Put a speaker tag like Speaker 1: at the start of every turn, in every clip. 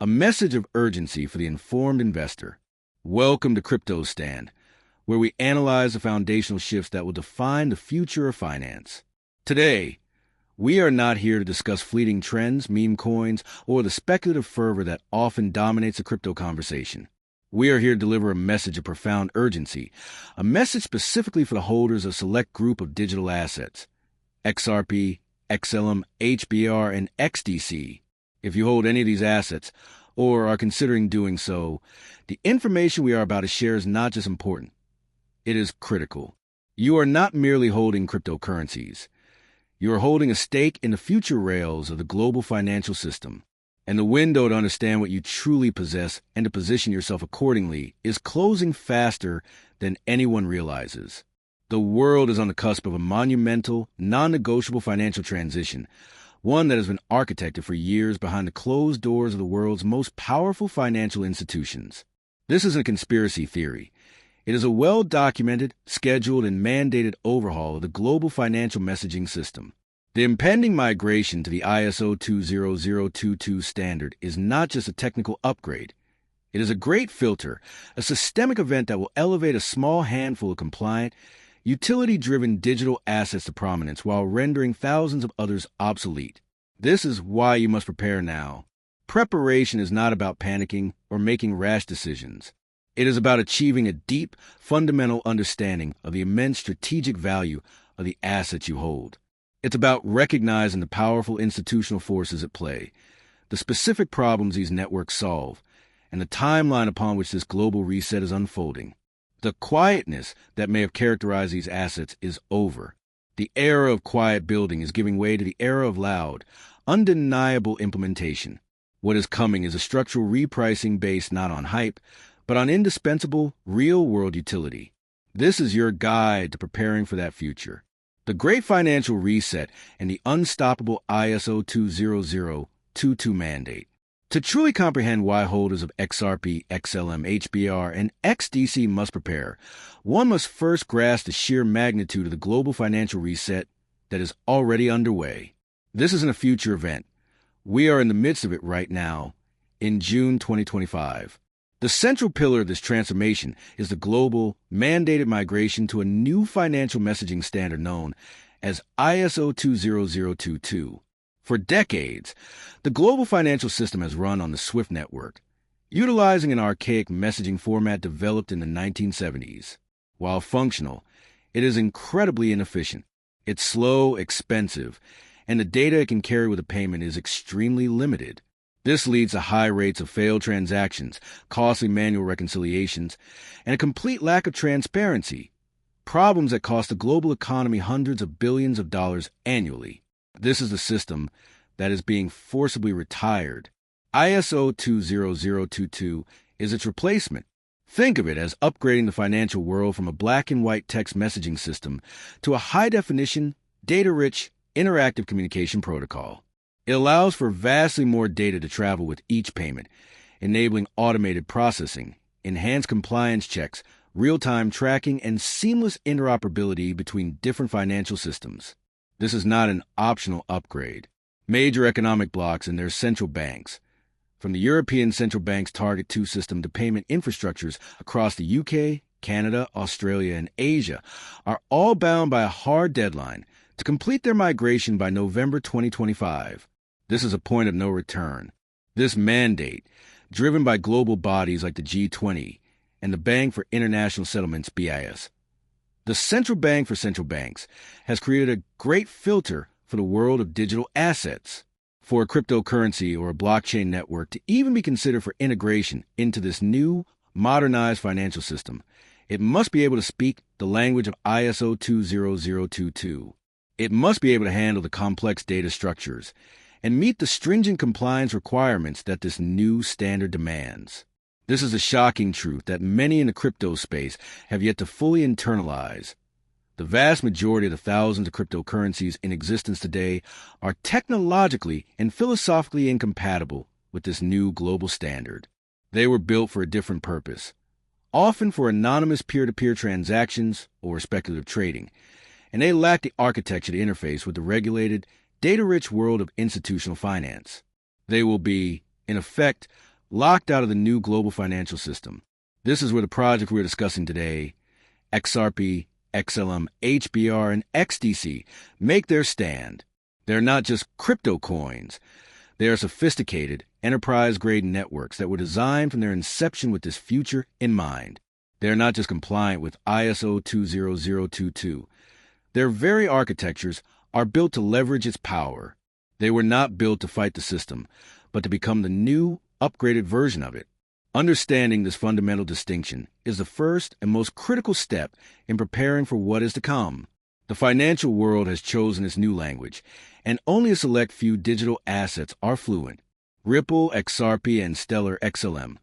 Speaker 1: A message of urgency for the informed investor. Welcome to Crypto Stand, where we analyze the foundational shifts that will define the future of finance. Today, we are not here to discuss fleeting trends, meme coins, or the speculative fervor that often dominates the crypto conversation. We are here to deliver a message of profound urgency, a message specifically for the holders of a select group of digital assets, XRP, XLM HBAR, and XDC. If you hold any of these assets, or are considering doing so, the information we are about to share is not just important. It is critical. You are not merely holding cryptocurrencies. You are holding a stake in the future rails of the global financial system. And the window to understand what you truly possess and to position yourself accordingly is closing faster than anyone realizes. The world is on the cusp of a monumental, non-negotiable financial transition, one that has been architected for years behind the closed doors of the world's most powerful financial institutions. This isn't a conspiracy theory. It is a well-documented, scheduled, and mandated overhaul of the global financial messaging system. The impending migration to the ISO 20022 standard is not just a technical upgrade. It is a great filter, a systemic event that will elevate a small handful of compliant, utility-driven digital assets to prominence while rendering thousands of others obsolete. This is why you must prepare now. Preparation is not about panicking or making rash decisions. It is about achieving a deep, fundamental understanding of the immense strategic value of the assets you hold. It's about recognizing the powerful institutional forces at play, the specific problems these networks solve, and the timeline upon which this global reset is unfolding. The quietness that may have characterized these assets is over. The era of quiet building is giving way to the era of loud, undeniable implementation. What is coming is a structural repricing based not on hype, but on indispensable, real-world utility. This is your guide to preparing for that future. The Great Financial Reset and the unstoppable ISO 20022 mandate. To truly comprehend why holders of XRP, XLM, HBAR, and XDC must prepare, one must first grasp the sheer magnitude of the global financial reset that is already underway. This isn't a future event. We are in the midst of it right now, in June 2025. The central pillar of this transformation is the global, mandated migration to a new financial messaging standard known as ISO 20022. For decades, the global financial system has run on the SWIFT network, utilizing an archaic messaging format developed in the 1970s. While functional, it is incredibly inefficient. It's slow, expensive, and the data it can carry with a payment is extremely limited. This leads to high rates of failed transactions, costly manual reconciliations, and a complete lack of transparency, problems that cost the global economy hundreds of billions of dollars annually. This is the system that is being forcibly retired. ISO 20022 is its replacement. Think of it as upgrading the financial world from a black and white text messaging system to a high-definition, data-rich, interactive communication protocol. It allows for vastly more data to travel with each payment, enabling automated processing, enhanced compliance checks, real-time tracking, and seamless interoperability between different financial systems. This is not an optional upgrade. Major economic blocs and their central banks, from the European Central Bank's Target 2 system to payment infrastructures across the UK, Canada, Australia, and Asia, are all bound by a hard deadline to complete their migration by November 2025. This is a point of no return. This mandate, driven by global bodies like the G20 and the Bank for International Settlements, BIS, the Central Bank for Central Banks, has created a great filter for the world of digital assets. For a cryptocurrency or a blockchain network to even be considered for integration into this new, modernized financial system, it must be able to speak the language of ISO 20022. It must be able to handle the complex data structures and meet the stringent compliance requirements that this new standard demands. This is a shocking truth that many in the crypto space have yet to fully internalize. The vast majority of the thousands of cryptocurrencies in existence today are technologically and philosophically incompatible with this new global standard. They were built for a different purpose, often for anonymous peer-to-peer transactions or speculative trading, and they lack the architecture to interface with the regulated, data-rich world of institutional finance. They will be in effect, locked out of the new global financial system. This is where the project we're discussing today, XRP, XLM HBAR, and XDC, make their stand. They're not just crypto coins. They are sophisticated, enterprise-grade networks that were designed from their inception with this future in mind. They are not just compliant with ISO 20022. Their very architectures are built to leverage its power. They were not built to fight the system, but to become the new, upgraded version of it. Understanding this fundamental distinction is the first and most critical step in preparing for what is to come. The financial world has chosen its new language, and only a select few digital assets are fluent. Ripple, XRP, and Stellar XLM,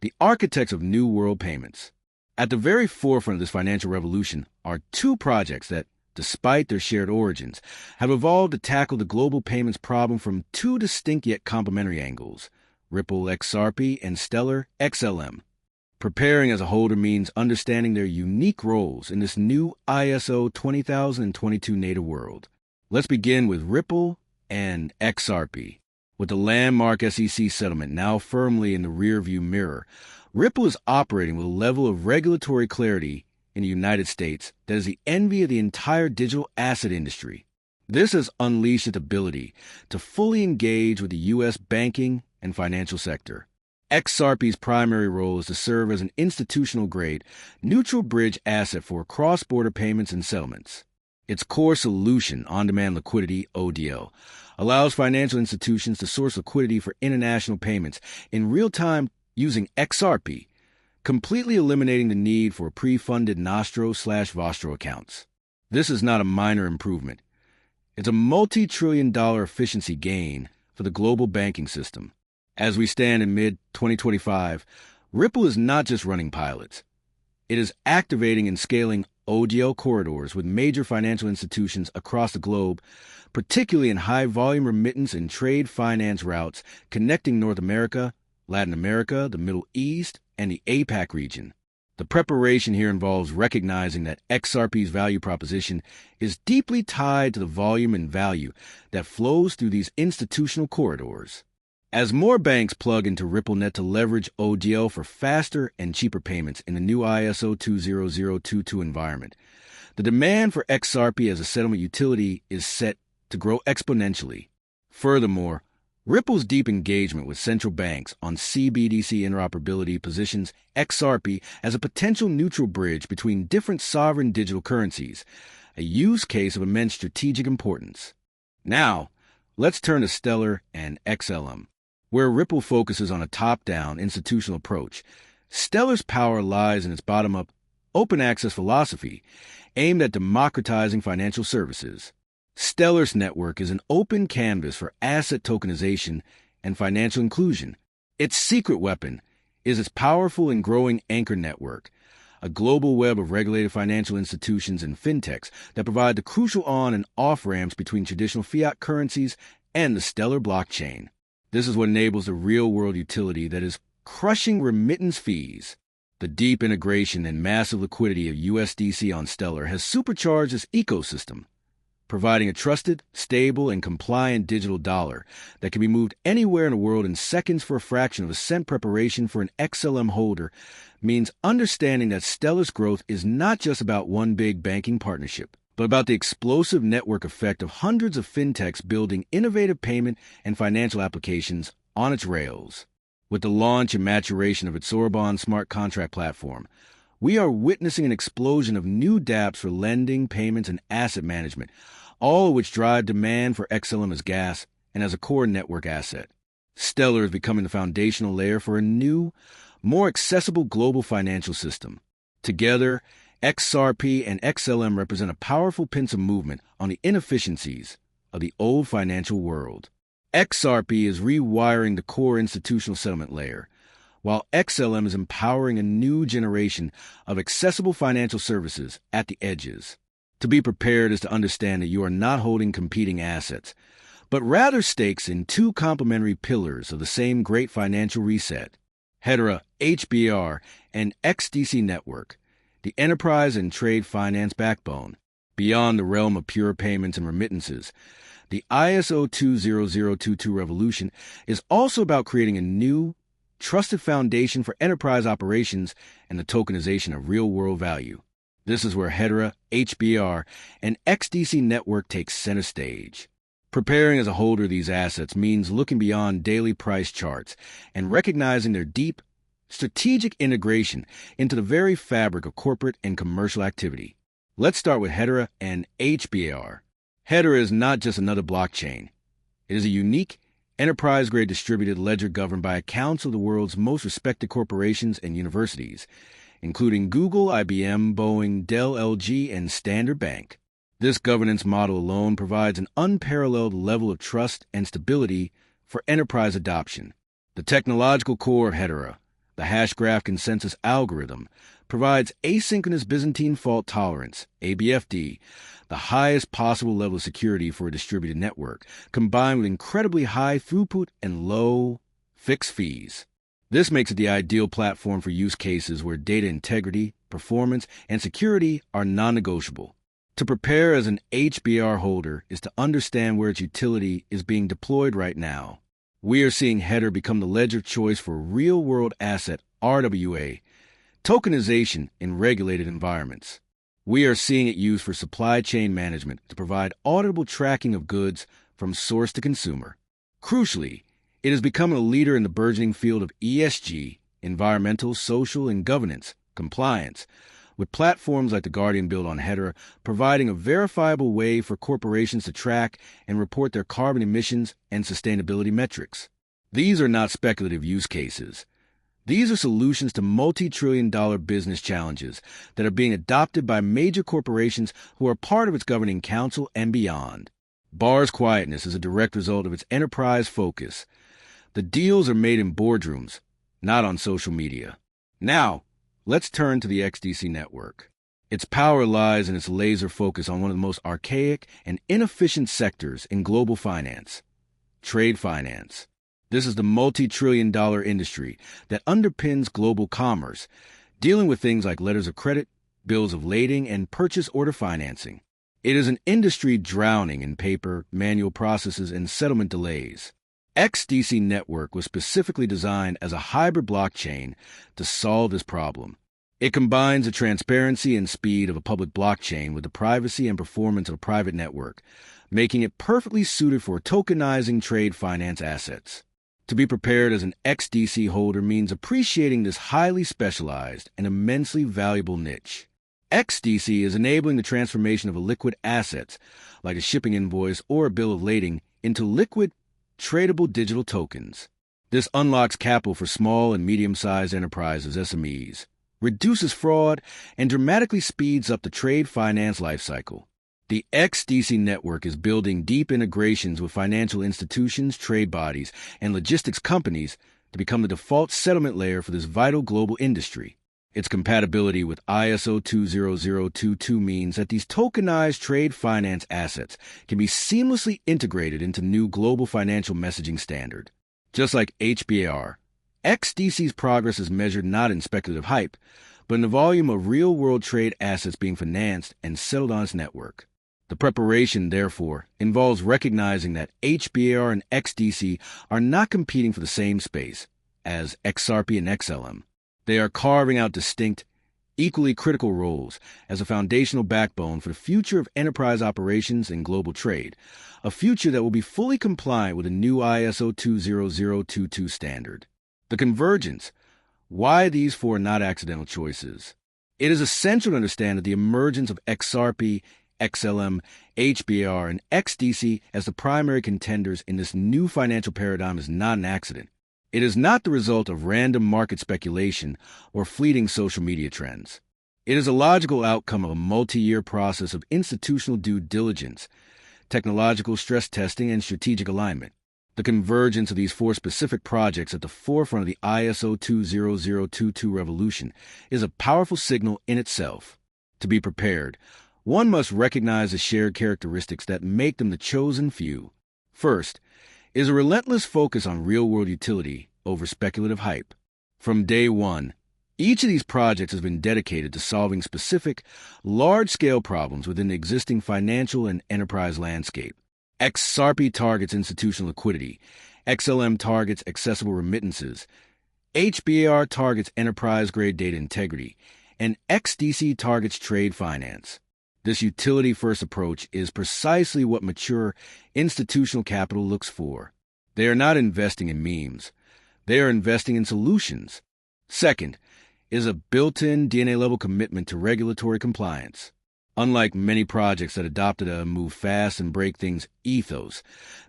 Speaker 1: the architects of New World payments. At the very forefront of this financial revolution are two projects that, despite their shared origins, have evolved to tackle the global payments problem from two distinct yet complementary angles: Ripple XRP and Stellar XLM. Preparing as a holder means understanding their unique roles in this new ISO 20022 native world. Let's begin with Ripple and XRP. With the landmark SEC settlement now firmly in the rearview mirror, Ripple is operating with a level of regulatory clarity in the United States that is the envy of the entire digital asset industry. This has unleashed its ability to fully engage with the U.S. banking and financial sector. XRP's primary role is to serve as an institutional-grade, neutral bridge asset for cross-border payments and settlements. Its core solution, on-demand liquidity, ODL, allows financial institutions to source liquidity for international payments in real time using XRP, completely eliminating the need for pre-funded Nostro/Vostro accounts. This is not a minor improvement. It's a multi-trillion-dollar efficiency gain for the global banking system. As we stand in mid-2025, Ripple is not just running pilots. It is activating and scaling ODL corridors with major financial institutions across the globe, particularly in high-volume remittance and trade finance routes connecting North America, Latin America, the Middle East, and the APAC region. The preparation here involves recognizing that XRP's value proposition is deeply tied to the volume and value that flows through these institutional corridors. As more banks plug into RippleNet to leverage ODL for faster and cheaper payments in the new ISO 20022 environment, the demand for XRP as a settlement utility is set to grow exponentially. Furthermore, Ripple's deep engagement with central banks on CBDC interoperability positions XRP as a potential neutral bridge between different sovereign digital currencies, a use case of immense strategic importance. Now, let's turn to Stellar and XLM. Where Ripple focuses on a top-down institutional approach, Stellar's power lies in its bottom-up, open-access philosophy aimed at democratizing financial services. Stellar's network is an open canvas for asset tokenization and financial inclusion. Its secret weapon is its powerful and growing anchor network, a global web of regulated financial institutions and fintechs that provide the crucial on- and off-ramps between traditional fiat currencies and the Stellar blockchain. This is what enables the real-world utility that is crushing remittance fees. The deep integration and massive liquidity of USDC on Stellar has supercharged this ecosystem, providing a trusted, stable, and compliant digital dollar that can be moved anywhere in the world in seconds for a fraction of a cent. Preparation for an XLM holder means understanding that Stellar's growth is not just about one big banking partnership, but about the explosive network effect of hundreds of fintechs building innovative payment and financial applications on its rails. With the launch and maturation of its Sorbonne smart contract platform, we are witnessing an explosion of new dApps for lending, payments, and asset management, all of which drive demand for XLM as gas and as a core network asset. Stellar is becoming the foundational layer for a new, more accessible global financial system. Together, XRP and XLM represent a powerful pincer movement on the inefficiencies of the old financial world. XRP is rewiring the core institutional settlement layer, while XLM is empowering a new generation of accessible financial services at the edges. To be prepared is to understand that you are not holding competing assets, but rather stakes in two complementary pillars of the same great financial reset: Hedera, HBAR, and XDC network, the enterprise and trade finance backbone. Beyond the realm of pure payments and remittances, The ISO 20022 revolution is also about creating a new, trusted foundation for enterprise operations and the tokenization of real-world value. This is where Hedera, HBAR, and XDC network takes center stage. Preparing as a holder of these assets means looking beyond daily price charts and recognizing their deep, strategic integration into the very fabric of corporate and commercial activity. Let's start with Hedera and HBAR. Hedera is not just another blockchain. It is a unique, enterprise-grade distributed ledger governed by a council of the world's most respected corporations and universities, including Google, IBM, Boeing, Dell, LG, and Standard Bank. This governance model alone provides an unparalleled level of trust and stability for enterprise adoption. The technological core of Hedera, the hash graph consensus algorithm, provides asynchronous Byzantine fault tolerance, ABFD, the highest possible level of security for a distributed network, combined with incredibly high throughput and low fixed fees. This makes it the ideal platform for use cases where data integrity, performance, and security are non-negotiable. To prepare as an HBAR holder is to understand where its utility is being deployed right now. We are seeing Hedera become the ledger of choice for real-world asset, RWA, tokenization in regulated environments. We are seeing it used for supply chain management to provide auditable tracking of goods from source to consumer. Crucially, it is becoming a leader in the burgeoning field of ESG, environmental, social, and governance, compliance, with platforms like the Guardian built on Hedera providing a verifiable way for corporations to track and report their carbon emissions and sustainability metrics. These are not speculative use cases. These are solutions to multi-trillion-dollar business challenges that are being adopted by major corporations who are part of its governing council and beyond. BAR's quietness is a direct result of its enterprise focus. The deals are made in boardrooms, not on social media. Now, let's turn to the XDC network. Its power lies in its laser focus on one of the most archaic and inefficient sectors in global finance, trade finance. This is the multi-trillion-dollar industry that underpins global commerce, dealing with things like letters of credit, bills of lading, and purchase order financing. It is an industry drowning in paper, manual processes, and settlement delays. XDC Network was specifically designed as a hybrid blockchain to solve this problem. It combines the transparency and speed of a public blockchain with the privacy and performance of a private network, making it perfectly suited for tokenizing trade finance assets. To be prepared as an XDC holder means appreciating this highly specialized and immensely valuable niche. XDC is enabling the transformation of a liquid assets, like a shipping invoice or a bill of lading, into liquid, tradable digital tokens. This unlocks capital for small and medium-sized enterprises, SMEs, reduces fraud, and dramatically speeds up the trade finance lifecycle. The XDC network is building deep integrations with financial institutions, trade bodies, and logistics companies to become the default settlement layer for this vital global industry. Its compatibility with ISO 20022 means that these tokenized trade finance assets can be seamlessly integrated into new global financial messaging standard. Just like HBAR, XDC's progress is measured not in speculative hype, but in the volume of real-world trade assets being financed and settled on its network. The preparation, therefore, involves recognizing that HBAR and XDC are not competing for the same space as XRP and XLM. They are carving out distinct, equally critical roles as a foundational backbone for the future of enterprise operations and global trade, a future that will be fully compliant with the new ISO 20022 standard. The convergence. Why these four are not accidental choices? It is essential to understand that the emergence of XRP, XLM, HBAR, and XDC as the primary contenders in this new financial paradigm is not an accident. It is not the result of random market speculation or fleeting social media trends. It is a logical outcome of a multi-year process of institutional due diligence, technological stress testing, and strategic alignment. The convergence of these four specific projects at the forefront of the ISO 20022 revolution is a powerful signal in itself. To be prepared, one must recognize the shared characteristics that make them the chosen few. First, is a relentless focus on real-world utility over speculative hype. From day one, each of these projects has been dedicated to solving specific, large-scale problems within the existing financial and enterprise landscape. XRP targets institutional liquidity. XLM targets accessible remittances. HBAR targets enterprise-grade data integrity. And XDC targets trade finance. This utility-first approach is precisely what mature institutional capital looks for. They are not investing in memes. They are investing in solutions. Second is a built-in DNA-level commitment to regulatory compliance. Unlike many projects that adopted a move fast and break things ethos,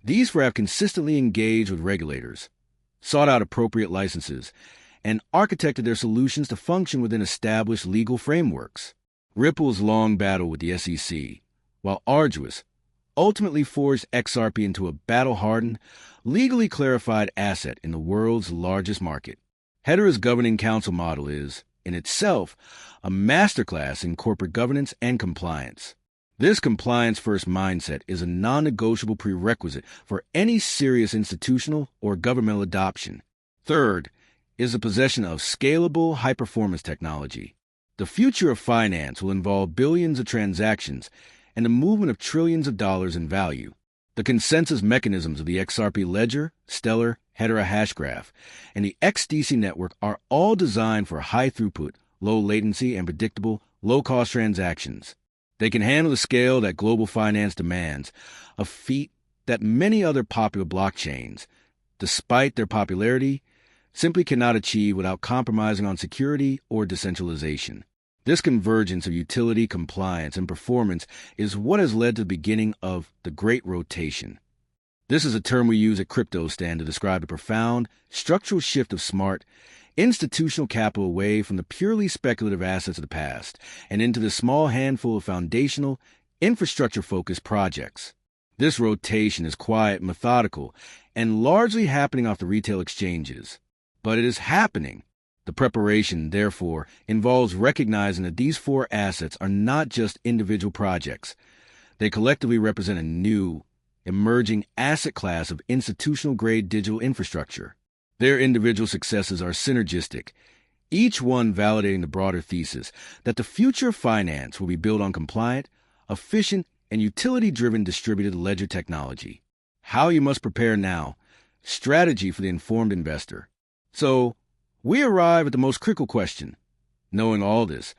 Speaker 1: these four have consistently engaged with regulators, sought out appropriate licenses, and architected their solutions to function within established legal frameworks. Ripple's long battle with the SEC, while arduous, ultimately forged XRP into a battle-hardened, legally clarified asset in the world's largest market. Hedera's governing council model is, in itself, a masterclass in corporate governance and compliance. This compliance-first mindset is a non-negotiable prerequisite for any serious institutional or governmental adoption. Third is the possession of scalable, high-performance technology. The future of finance will involve billions of transactions and the movement of trillions of dollars in value. The consensus mechanisms of the XRP ledger, Stellar, Hedera hash graph, and the XDC network are all designed for high throughput, low latency, and predictable, low-cost transactions. They can handle the scale that global finance demands, a feat that many other popular blockchains, despite their popularity, simply cannot achieve without compromising on security or decentralization. This convergence of utility, compliance, and performance is what has led to the beginning of the Great Rotation. This is a term we use at CryptoStand to describe a profound, structural shift of smart, institutional capital away from the purely speculative assets of the past and into the small handful of foundational, infrastructure-focused projects. This rotation is quiet, methodical, and largely happening off the retail exchanges. But it is happening. The preparation, therefore, involves recognizing that these four assets are not just individual projects. They collectively represent a new, emerging asset class of institutional-grade digital infrastructure. Their individual successes are synergistic, each one validating the broader thesis that the future of finance will be built on compliant, efficient, and utility-driven distributed ledger technology. How you must prepare now. Strategy for the informed investor. So, we arrive at the most critical question. Knowing all this,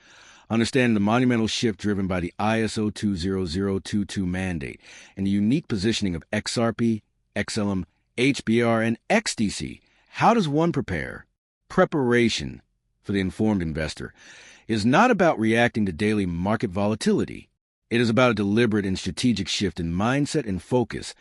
Speaker 1: understanding the monumental shift driven by the ISO 20022 mandate and the unique positioning of XRP, XLM, HBAR, and XDC, how does one prepare? Preparation, for the informed investor, is not about reacting to daily market volatility. It is about a deliberate and strategic shift in mindset and focus,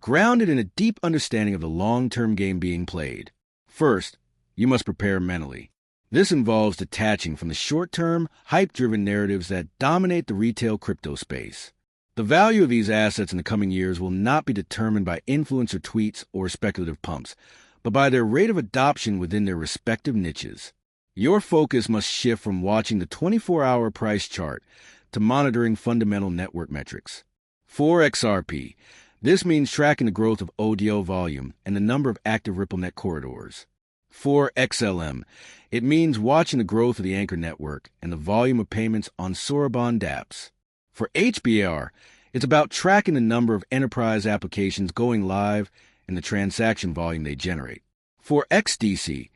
Speaker 1: grounded in a deep understanding of the long-term game being played. First, you must prepare mentally. This involves detaching from the short-term, hype-driven narratives that dominate the retail crypto space. The value of these assets in the coming years will not be determined by influencer tweets or speculative pumps, but by their rate of adoption within their respective niches. Your focus must shift from watching the 24-hour price chart to monitoring fundamental network metrics. For XRP, this means tracking the growth of ODL volume and the number of active RippleNet corridors. For XLM, it means watching the growth of the Anchor network and the volume of payments on Soraban dApps. For HBAR, it's about tracking the number of enterprise applications going live and the transaction volume they generate. For XDC,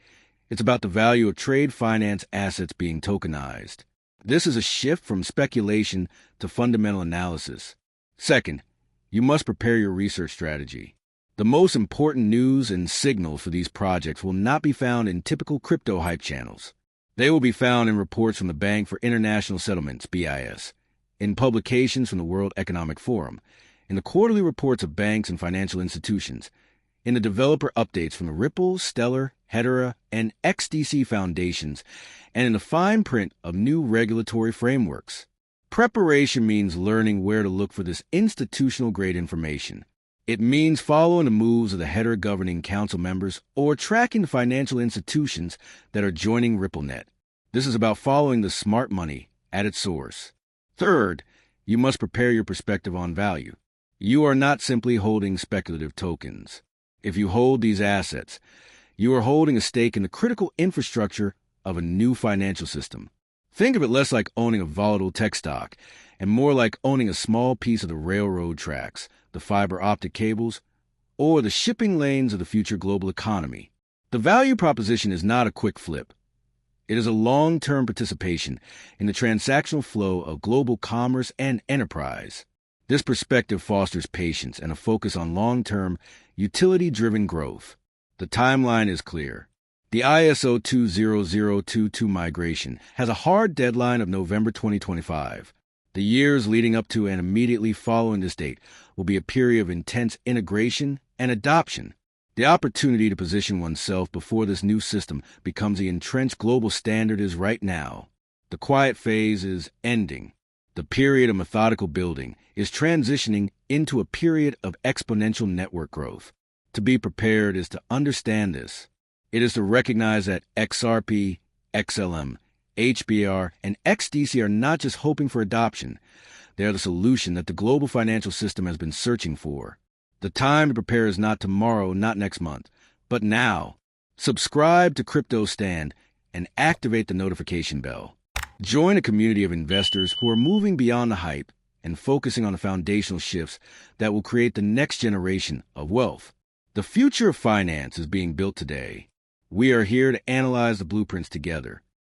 Speaker 1: it's about the value of trade finance assets being tokenized. This is a shift from speculation to fundamental analysis. Second, you must prepare your research strategy. The most important news and signals for these projects will not be found in typical crypto hype channels. They will be found in reports from the Bank for International Settlements, BIS, in publications from the World Economic Forum, in the quarterly reports of banks and financial institutions, in the developer updates from the Ripple, Stellar, Hedera, and XDC foundations, and in the fine print of new regulatory frameworks. Preparation means learning where to look for this institutional-grade information. It means following the moves of the Hedera governing council members or tracking the financial institutions that are joining RippleNet. This is about following the smart money at its source. Third, you must prepare your perspective on value. You are not simply holding speculative tokens. If you hold these assets, you are holding a stake in the critical infrastructure of a new financial system. Think of it less like owning a volatile tech stock and more like owning a small piece of the railroad tracks, the fiber optic cables, or the shipping lanes of the future global economy. The value proposition is not a quick flip. It is a long-term participation in the transactional flow of global commerce and enterprise. This perspective fosters patience and a focus on long-term, utility-driven growth. The timeline is clear. The ISO 20022 migration has a hard deadline of November 2025. The years leading up to and immediately following this date will be a period of intense integration and adoption. The opportunity to position oneself before this new system becomes the entrenched global standard is right now. The quiet phase is ending. The period of methodical building is transitioning into a period of exponential network growth. To be prepared is to understand this. It is to recognize that XRP, XLM, HBAR, and XDC are not just hoping for adoption. They are the solution that the global financial system has been searching for. The time to prepare is not tomorrow, not next month, but now. Subscribe to Crypto Stand and activate the notification bell. Join a community of investors who are moving beyond the hype and focusing on the foundational shifts that will create the next generation of wealth. The future of finance is being built today. We are here to analyze the blueprints together.